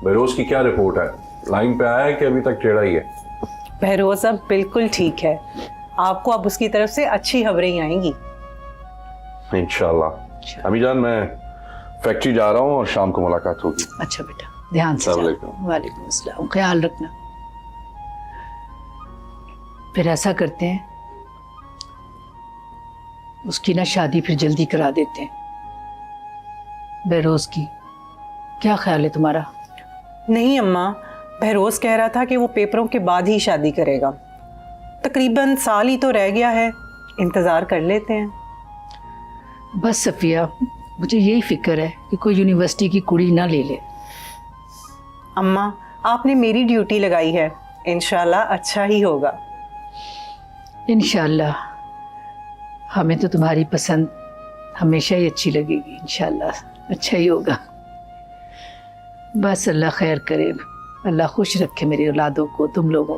बहरोज की क्या रिपोर्ट है? लाइन पे आया है कि अभी तक टेढ़ा ही है? बहरोज अब बिल्कुल ठीक है, आपको अब उसकी तरफ से अच्छी खबरें ही आएंगी इंशाल्लाह। अभी जान मैं फैक्ट्री जा रहा हूँ और शाम को मुलाकात होगी। अच्छा बेटा, ध्यान से अस्सलाम जाओ। वालेकुम। वालेकुम अस्सलाम, ख्याल रखना। फिर ऐसा करते हैं, उसकी ना शादी फिर जल्दी करा देते हैं। बहरोज की क्या ख्याल है तुम्हारा? नहीं अम्मा, बहरोज कह रहा था कि वो पेपरों के बाद ही शादी करेगा। तकरीबन साल ही तो रह गया है, इंतज़ार कर लेते हैं। बस सफ़िया, मुझे यही फिक्र है कि कोई यूनिवर्सिटी की कुड़ी ना ले ले। अम्मा, आपने मेरी ड्यूटी लगाई है, इंशाल्लाह अच्छा ही होगा। इंशाल्लाह, हमें तो तुम्हारी पसंद हमेशा ही अच्छी लगेगी। इंशाल्लाह अच्छा ही होगा। बस अल्लाह खैर करे, अल्लाह खुश रखे मेरी औलादों को, तुम लोगों